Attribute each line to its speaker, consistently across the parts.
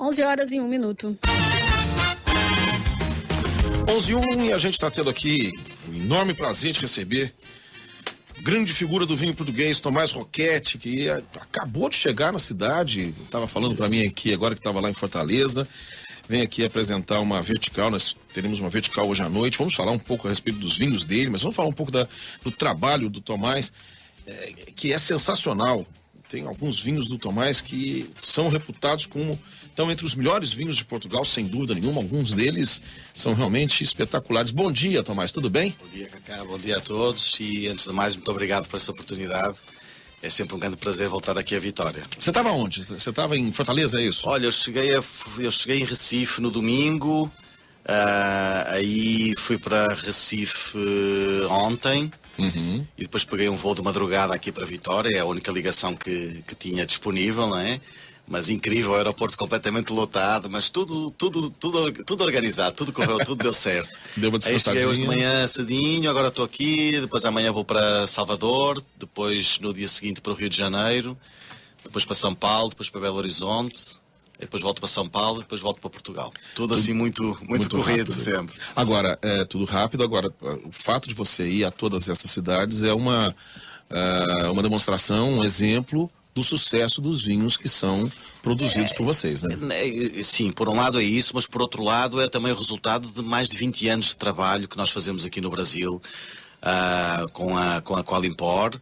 Speaker 1: 11h01.
Speaker 2: 11h01 e a gente está tendo aqui um enorme prazer de receber grande figura do vinho português, Tomás Roquette, que acabou de chegar na cidade, estava falando para mim aqui agora que estava lá em Fortaleza, vem aqui apresentar uma vertical, nós teremos uma vertical hoje à noite, vamos falar um pouco a respeito dos vinhos dele, mas vamos falar um pouco do trabalho do Tomás, que é sensacional. Tem alguns vinhos do Tomás que são reputados como estão entre os melhores vinhos de Portugal, sem dúvida nenhuma. Alguns deles são realmente espetaculares. Bom dia, Tomás, tudo bem?
Speaker 3: Bom dia, Cacá, bom dia a todos e antes de mais, muito obrigado por essa oportunidade. É sempre um grande prazer voltar aqui a Vitória.
Speaker 2: Você estava onde? Você estava em Fortaleza, é isso?
Speaker 3: Olha, eu cheguei em Recife no domingo, aí fui para Recife ontem.
Speaker 2: Uhum.
Speaker 3: E depois peguei um voo de madrugada aqui para Vitória, é a única ligação que tinha disponível, não é? Mas incrível, o aeroporto completamente lotado, mas tudo organizado, tudo correu, tudo deu certo.
Speaker 2: Deu uma
Speaker 3: Aí cheguei hoje de
Speaker 2: descansatadinha.
Speaker 3: manhã cedinho, agora estou aqui, depois amanhã vou para Salvador, depois no dia seguinte para o Rio de Janeiro, depois para São Paulo, depois para Belo Horizonte, depois volto para São Paulo, depois volto para Portugal. Tudo assim muito corrido
Speaker 2: rápido.
Speaker 3: sempre.
Speaker 2: Agora, tudo rápido. Agora, o fato de você ir a todas essas cidades é uma demonstração, um exemplo do sucesso dos vinhos que são produzidos por vocês, né?
Speaker 3: Sim, por um lado é isso, mas por outro lado é também o resultado de mais de 20 anos de trabalho que nós fazemos aqui no Brasil com a Qualimpor.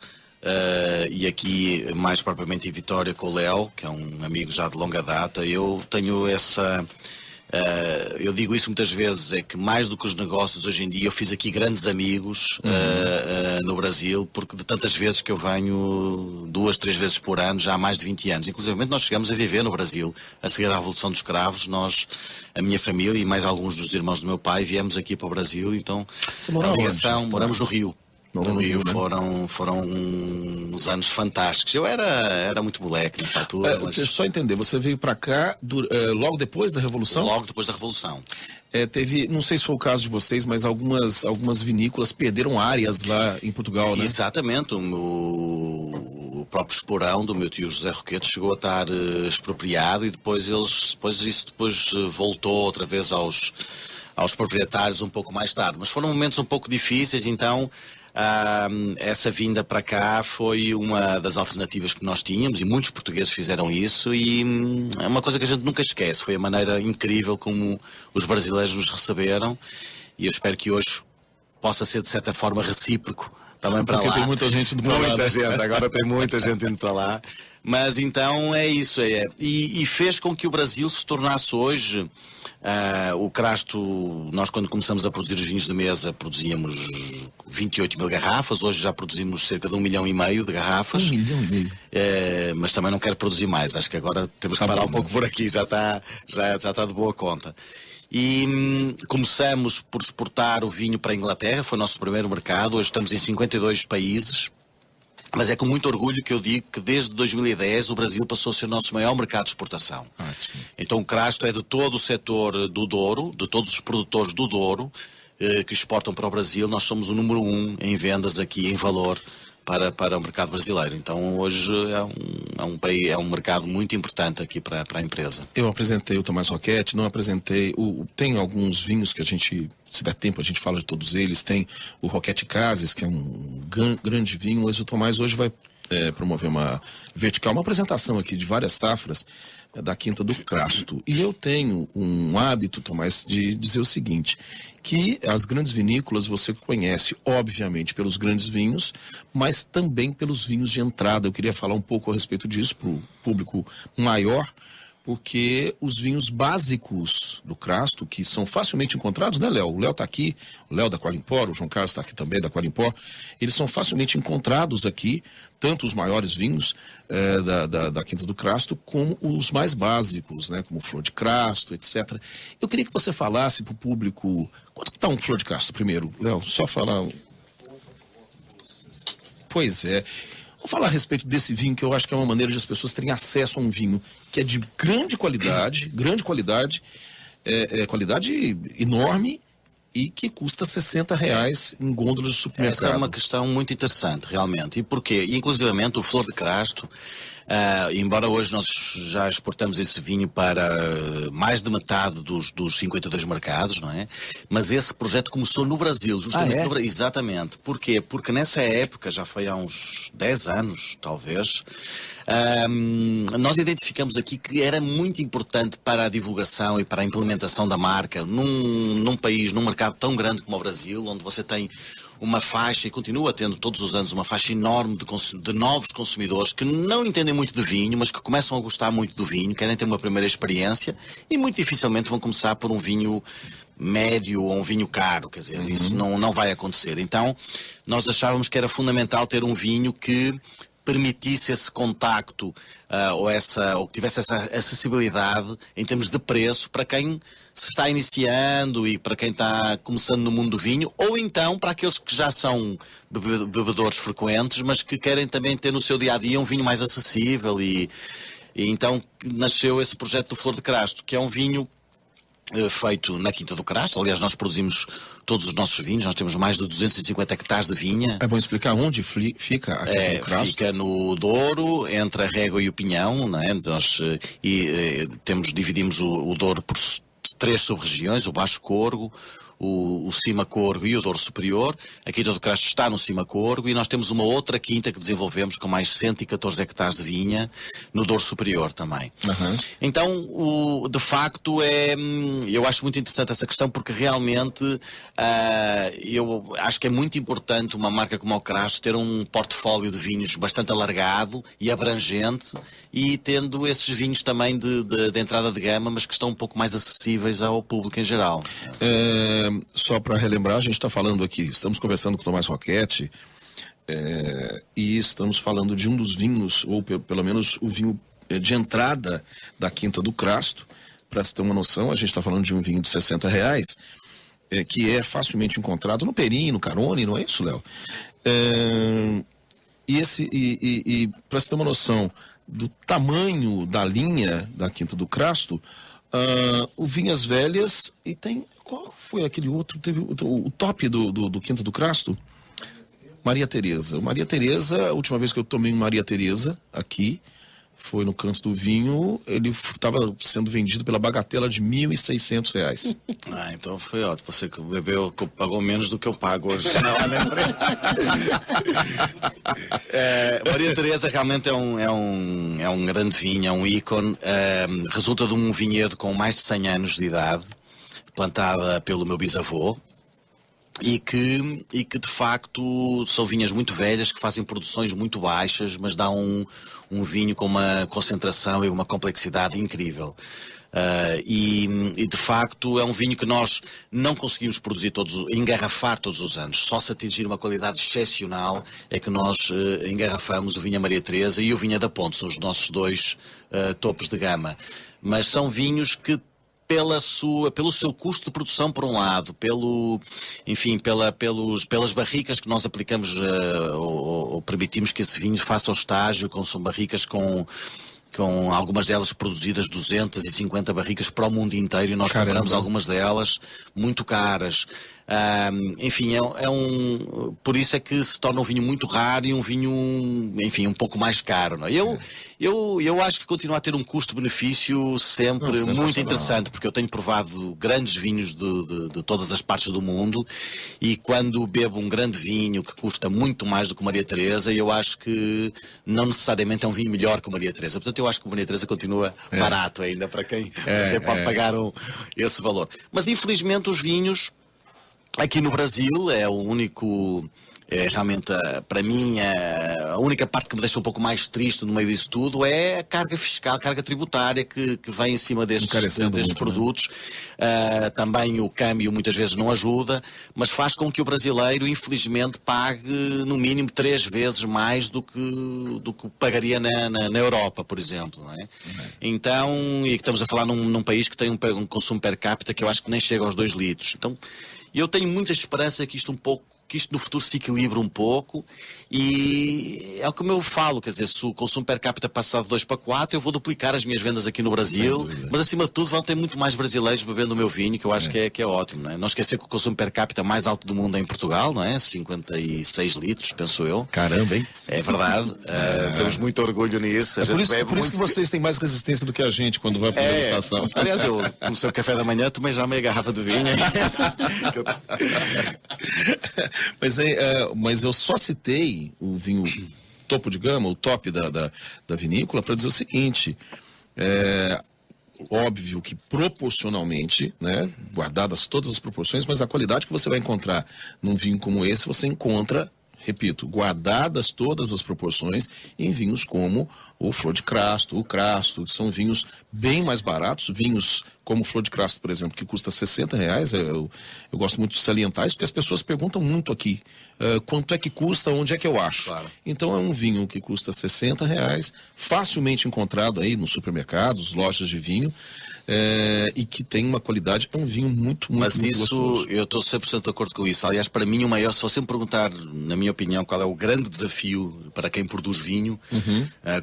Speaker 3: E aqui mais propriamente em Vitória com o Léo, que é um amigo já de longa data. Eu tenho eu digo isso muitas vezes, é que mais do que os negócios hoje em dia, eu fiz aqui grandes amigos no Brasil, porque de tantas vezes que eu venho 2, 3 vezes por ano, já há mais de 20 anos. Inclusive nós chegamos a viver no Brasil, a seguir à Revolução dos Escravos, a minha família e mais alguns dos irmãos do meu pai viemos aqui para o Brasil, então
Speaker 2: Você morou
Speaker 3: a ligação,
Speaker 2: onde?
Speaker 3: moramos no Rio. No Rio,
Speaker 2: né?
Speaker 3: foram uns anos fantásticos. Eu era muito moleque nessa altura. Mas...
Speaker 2: Deixa eu só entender, você veio para cá logo depois da Revolução?
Speaker 3: Logo depois da Revolução.
Speaker 2: Teve, não sei se foi o caso de vocês, mas algumas vinícolas perderam áreas lá em Portugal, né?
Speaker 3: Exatamente. O próprio esporão do meu tio José Roquette chegou a estar expropriado e depois isso voltou outra vez aos proprietários um pouco mais tarde. Mas foram momentos um pouco difíceis, então... essa vinda para cá foi uma das alternativas que nós tínhamos e muitos portugueses fizeram isso e é uma coisa que a gente nunca esquece. Foi a maneira incrível como os brasileiros nos receberam e eu espero que hoje possa ser de certa forma recíproco também para lá.
Speaker 2: Porque tem muita gente indo para lá.
Speaker 3: Muita gente, agora tem muita gente indo para lá. Mas então é isso, e fez com que o Brasil se tornasse hoje o Crasto. Nós quando começamos a produzir os vinhos de mesa produzíamos 28 mil garrafas, hoje já produzimos cerca de 1,5 milhão de garrafas.
Speaker 2: 1,5 milhão.
Speaker 3: Mas também não quero produzir mais, acho que agora temos que parar um pouco por aqui, já está de boa conta. E começamos por exportar o vinho para a Inglaterra, foi o nosso primeiro mercado, hoje estamos em 52 países. Mas é com muito orgulho que eu digo que desde 2010 o Brasil passou a ser o nosso maior mercado de exportação.
Speaker 2: Ótimo.
Speaker 3: Então o Crasto é de todo o setor do Douro, de todos os produtores do Douro que exportam para o Brasil. Nós somos o número 1 em vendas aqui em valor para o mercado brasileiro. Então hoje é um mercado muito importante aqui para a empresa.
Speaker 2: Eu apresentei o Tomás Roquette, não apresentei... Tem alguns vinhos que a gente, se der tempo, a gente fala de todos eles. Tem o Roquette Cases, que é um grande vinho, mas o Tomás hoje vai promover uma vertical, uma apresentação aqui de várias safras da Quinta do Crasto. E eu tenho um hábito, Tomás, de dizer o seguinte, que as grandes vinícolas você conhece, obviamente, pelos grandes vinhos, mas também pelos vinhos de entrada. Eu queria falar um pouco a respeito disso para o público maior, porque os vinhos básicos do Crasto, que são facilmente encontrados, né, Léo? O Léo está aqui, o Léo da Qualimpor, o João Carlos está aqui também da Qualimpor, eles são facilmente encontrados aqui, tanto os maiores vinhos da Quinta do Crasto, como os mais básicos, né, como Flor de Crasto, etc. Eu queria que você falasse para o público, quanto que está um Flor de Crasto primeiro, Léo? Só falar... Pois é... Vou falar a respeito desse vinho, que eu acho que é uma maneira de as pessoas terem acesso a um vinho que é de grande qualidade enorme e que custa R$60 em gôndolas de supermercado.
Speaker 3: Essa é uma questão muito interessante, realmente. E porquê? Inclusivamente o Flor de Crasto Embora hoje nós já exportamos esse vinho para mais de metade dos 52 mercados, não é? Mas esse projeto começou no Brasil, justamente no Brasil. Exatamente. Porquê? Porque nessa época, já foi há uns 10 anos, talvez, nós identificamos aqui que era muito importante para a divulgação e para a implementação da marca num país, num mercado tão grande como o Brasil, onde você tem uma faixa, e continua tendo todos os anos uma faixa enorme de novos consumidores que não entendem muito de vinho, mas que começam a gostar muito do vinho, querem ter uma primeira experiência e muito dificilmente vão começar por um vinho médio ou um vinho caro, quer dizer, isso não vai acontecer. Então, nós achávamos que era fundamental ter um vinho que permitisse esse contacto ou que tivesse essa acessibilidade em termos de preço para quem se está iniciando e para quem está começando no mundo do vinho, ou então para aqueles que já são bebedores frequentes, mas que querem também ter no seu dia-a-dia um vinho mais acessível e então nasceu esse projeto do Flor de Crasto, que é um vinho feito na Quinta do Crasto. Aliás, nós produzimos todos os nossos vinhos, nós temos mais de 250 hectares de vinha.
Speaker 2: É bom explicar onde fica a Quinta do Crasto?
Speaker 3: Fica no Douro, entre a Régua e o Pinhão, não é? Nós dividimos o Douro por 3 sub-regiões, o Baixo Corgo, o Cima Corgo e o Douro Superior. A Quinta do Crasto está no Cima Corgo e nós temos uma outra quinta que desenvolvemos com mais 114 hectares de vinha no Douro Superior também. Então, de facto, eu acho muito interessante essa questão porque realmente eu acho que é muito importante uma marca como o Crasto ter um portfólio de vinhos bastante alargado e abrangente e tendo esses vinhos também de entrada de gama, mas que estão um pouco mais acessíveis ao público em geral.
Speaker 2: Só para relembrar, a gente está falando aqui, estamos conversando com o Tomás Roquette e estamos falando de um dos vinhos, ou pelo menos o vinho de entrada da Quinta do Crasto. Para se ter uma noção, a gente está falando de um vinho de R$60, que é facilmente encontrado no Perim, no Carone, não é isso, Léo? E para se ter uma noção do tamanho da linha da Quinta do Crasto, o Vinhas Velhas, e tem... Qual foi aquele outro? Teve o top do Quinta do Crasto? Maria Tereza. Maria Tereza, a última vez que eu tomei Maria Tereza aqui, foi no Canto do Vinho, ele estava sendo vendido pela bagatela de R$1.600.
Speaker 3: Então foi ótimo. Você que bebeu, pagou menos do que eu pago hoje na empresa. Maria Tereza realmente é um grande vinho, é um ícone. Resulta de um vinhedo com mais de 100 anos de idade, plantada pelo meu bisavô, e que de facto são vinhas muito velhas que fazem produções muito baixas, mas dão um vinho com uma concentração e uma complexidade incrível. E de facto é um vinho que nós não conseguimos produzir engarrafar todos os anos. Só se atingir uma qualidade excepcional é que nós engarrafamos o vinho Maria Tereza e o vinho da Ponte, são os nossos 2 topos de gama. Mas são vinhos que pelo seu custo de produção, por um lado, pelas barricas que nós aplicamos ou permitimos que esse vinho faça o estágio, são barricas com algumas delas produzidas 250 barricas para o mundo inteiro e nós compramos algumas delas muito caras. Por isso é que se torna um vinho muito raro e um vinho, um pouco mais caro. Não é? Eu acho que continua a ter um custo-benefício sempre muito interessante, porque eu tenho provado grandes vinhos de todas as partes do mundo e quando bebo um grande vinho que custa muito mais do que o Maria Tereza, eu acho que não necessariamente é um vinho melhor que o Maria Tereza. Portanto, eu acho que o Maria Tereza continua barato ainda para quem pode pagar esse valor. Mas infelizmente os vinhos aqui no Brasil é o único, realmente para mim a única parte que me deixa um pouco mais triste no meio disso tudo é a carga fiscal, a carga tributária que vem em cima destes produtos. Também o câmbio muitas vezes não ajuda, mas faz com que o brasileiro infelizmente pague no mínimo 3 vezes mais do que pagaria na Europa, por exemplo, não é? Então, e estamos a falar num país que tem um consumo per capita que eu acho que nem chega aos 2 litros. Então, eu tenho muita esperança que isto um pouco que isto no futuro se equilibre um pouco, e é o que eu falo, quer dizer, se o consumo per capita passar de 2 para 4, eu vou duplicar as minhas vendas aqui no Brasil, mas acima de tudo vão ter muito mais brasileiros bebendo o meu vinho, que eu acho que é ótimo, não é? Não esquecer que o consumo per capita mais alto do mundo é em Portugal, não é? 56 litros, penso eu.
Speaker 2: Caramba, hein?
Speaker 3: É verdade, temos muito orgulho nisso.
Speaker 2: Por isso que vocês têm mais resistência do que a gente quando vai para a degustação.
Speaker 3: Aliás, eu comecei o café da manhã, tomei já meia garrafa de vinho.
Speaker 2: Mas eu só citei o vinho topo de gama, o top da vinícola, para dizer o seguinte: óbvio que proporcionalmente, né, guardadas todas as proporções, mas a qualidade que você vai encontrar num vinho como esse, você encontra, repito, guardadas todas as proporções em vinhos como o Flor de Crasto, o Crasto, que são vinhos bem mais baratos, vinhos como o Flor de Crasto, por exemplo, que custa R$60, eu gosto muito de salientar isso, porque as pessoas perguntam muito aqui, quanto é que custa, onde é que eu acho? Claro. Então é um vinho que custa R$60, facilmente encontrado aí nos supermercados, lojas de vinho, e que tem uma qualidade, é um vinho muito
Speaker 3: Mas
Speaker 2: muito
Speaker 3: isso,
Speaker 2: gostoso.
Speaker 3: eu estou 100% de acordo com isso. Aliás, para mim o maior, se você me perguntar, na minha opinião, qual é o grande desafio para quem produz vinho,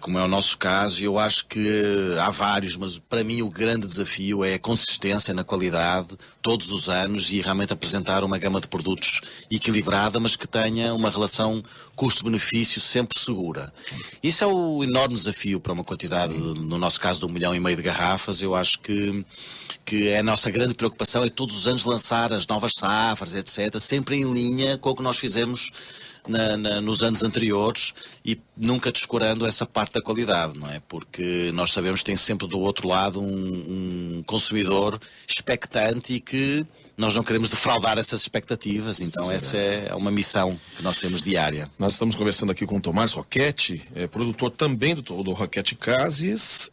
Speaker 3: como é o nosso caso, eu acho que há vários, mas para mim o grande desafio é a consistência na qualidade, todos os anos, e realmente apresentar uma gama de produtos equilibrada, mas que tenha uma relação custo-benefício sempre segura. Isso é o enorme desafio para uma quantidade, no nosso caso, de 1,5 milhão de garrafas. Eu acho que é a nossa grande preocupação é todos os anos lançar as novas safras, etc., sempre em linha com o que nós fizemos nos anos anteriores e nunca descurando essa parte da qualidade, não é? Porque nós sabemos que tem sempre do outro lado um consumidor expectante e que nós não queremos defraudar essas expectativas, então essa é uma missão que nós temos diária.
Speaker 2: Nós estamos conversando aqui com o Tomás Roquette, produtor também do Roquette Cases,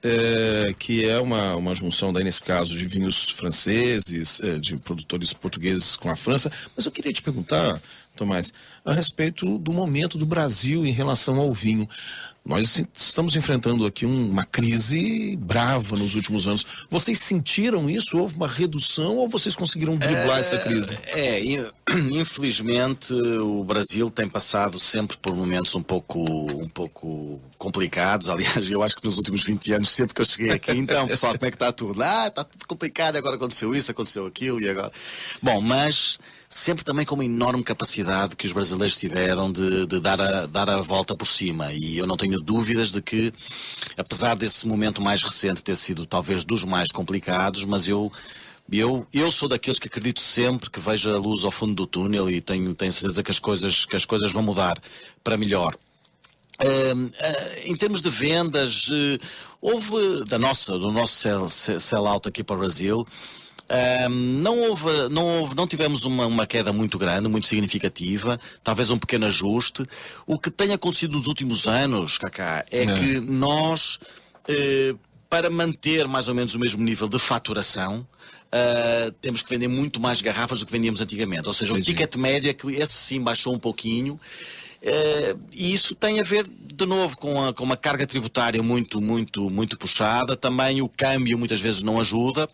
Speaker 2: que é uma junção daí nesse caso de vinhos franceses, de produtores portugueses com a França, mas eu queria te perguntar, Tomás, a respeito do momento do Brasil em relação ao vinho. Nós estamos enfrentando aqui uma crise brava nos últimos anos. Vocês sentiram isso? Houve uma redução ou vocês conseguiram driblar essa crise?
Speaker 3: Infelizmente o Brasil tem passado sempre por momentos um pouco complicados. Aliás, eu acho que nos últimos 20 anos, sempre que eu cheguei aqui, então, pessoal, como é que está tudo? Está tudo complicado, agora aconteceu isso, aconteceu aquilo e agora... Bom, mas... sempre também com uma enorme capacidade que os brasileiros tiveram de dar a volta por cima, e eu não tenho dúvidas de que, apesar desse momento mais recente ter sido talvez dos mais complicados, mas eu sou daqueles que acredito sempre que vejo a luz ao fundo do túnel e tenho certeza que as coisas vão mudar para melhor. Em termos de vendas, houve do nosso sell-out aqui para o Brasil. Não tivemos uma queda muito grande, muito significativa, talvez um pequeno ajuste. O que tem acontecido nos últimos anos, Cacá, é que nós, para manter mais ou menos o mesmo nível de faturação, temos que vender muito mais garrafas do que vendíamos antigamente. Ou seja, o ticket médio é que esse sim baixou um pouquinho. E isso tem a ver, de novo, com uma carga tributária muito puxada. Também o câmbio muitas vezes não ajuda.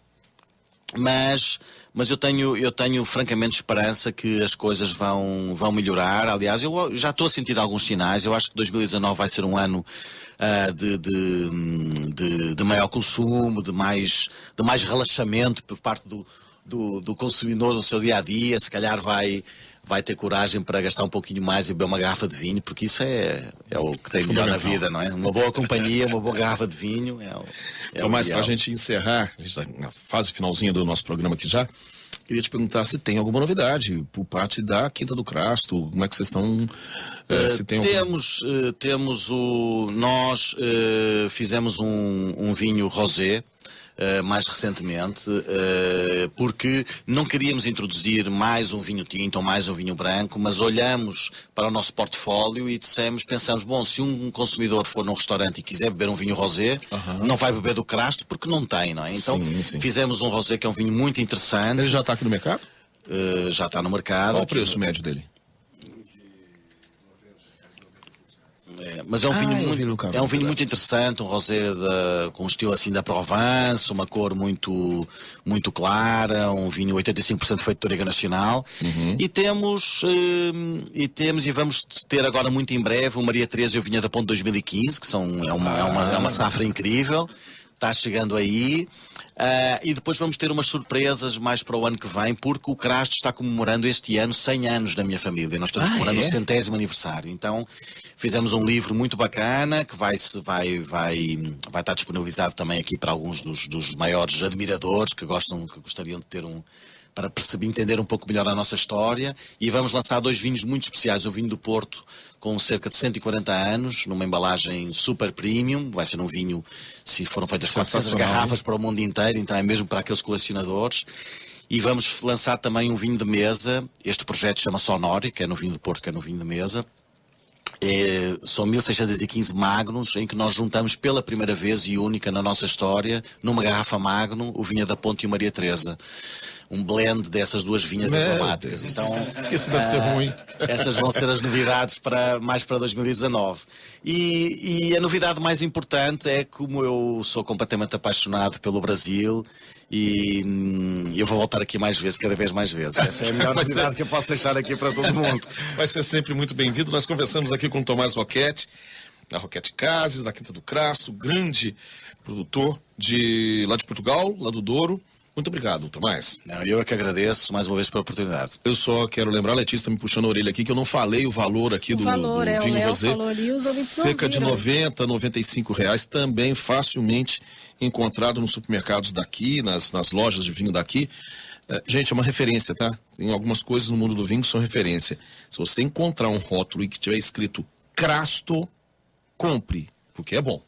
Speaker 3: Mas eu tenho francamente esperança que as coisas vão melhorar. Aliás, eu já estou a sentir alguns sinais. Eu acho que 2019 vai ser um ano de maior consumo, de mais relaxamento por parte do consumidor no seu dia-a-dia. Se calhar vai ter coragem para gastar um pouquinho mais e beber uma garrafa de vinho, porque isso é o que tem melhor na vida, não é? Uma boa companhia, uma boa garrafa de vinho
Speaker 2: Então, mais para a gente encerrar, a gente está na fase finalzinha do nosso programa aqui já, queria te perguntar se tem alguma novidade por parte da Quinta do Crasto, como é que vocês estão... Nós
Speaker 3: fizemos um vinho rosé, mais recentemente, porque não queríamos introduzir mais um vinho tinto ou mais um vinho branco, mas olhamos para o nosso portfólio e pensamos, bom, se um consumidor for num restaurante e quiser beber um vinho rosé, não vai beber do Crasto porque não tem, não é? Então fizemos um rosé que é um vinho muito interessante.
Speaker 2: Ele já está aqui no mercado?
Speaker 3: Já está no mercado.
Speaker 2: Qual o preço médio dele?
Speaker 3: Mas é um vinho muito interessante, um rosé com um estilo assim da Provence, uma cor muito, muito clara, um vinho 85% feito de Touriga Nacional. E vamos ter agora muito em breve o Maria Teresa e o Vinha da Ponte 2015, que é uma safra incrível, está chegando aí. E depois vamos ter umas surpresas mais para o ano que vem, porque o Crasto está comemorando este ano 100 anos da minha família. Nós estamos comemorando o 100º aniversário. Então fizemos um livro muito bacana que vai estar disponibilizado também aqui para alguns dos maiores admiradores que gostariam de ter para entender um pouco melhor a nossa história, e vamos lançar 2 vinhos muito especiais. O vinho do Porto, com cerca de 140 anos, numa embalagem super premium. Vai ser um vinho, se foram feitas 400 garrafas para o mundo inteiro, então é mesmo para aqueles colecionadores. E vamos lançar também um vinho de mesa. Este projeto chama Sonori, que é no vinho do Porto, que é no vinho de mesa. São 1615 Magnums, em que nós juntamos pela primeira vez e única na nossa história, numa garrafa Magnum, o Vinha da Ponte e o Maria Teresa. Um blend dessas 2 vinhas emblemáticas. Então,
Speaker 2: isso deve ser ruim.
Speaker 3: Essas vão ser as novidades mais para 2019. E a novidade mais importante é, como eu sou completamente apaixonado pelo Brasil, e eu vou voltar aqui mais vezes, cada vez mais vezes. Essa é a melhor novidade que eu posso deixar aqui para todo mundo.
Speaker 2: Vai ser sempre muito bem-vindo. Nós conversamos aqui com o Tomás Roquette, da Roquette Cases, da Quinta do Crasto, grande produtor lá de Portugal, lá do Douro. Muito obrigado, Tomás.
Speaker 3: Eu é que agradeço mais uma vez pela oportunidade.
Speaker 2: Eu só quero lembrar, a Letícia está me puxando a orelha aqui, que eu não falei o valor aqui do vinho rosé. Cerca de R$90, R$95, também facilmente encontrado nos supermercados daqui, nas lojas de vinho daqui. Gente, é uma referência, tá? Tem algumas coisas no mundo do vinho que são referência. Se você encontrar um rótulo e que tiver escrito Crasto, compre, porque é bom.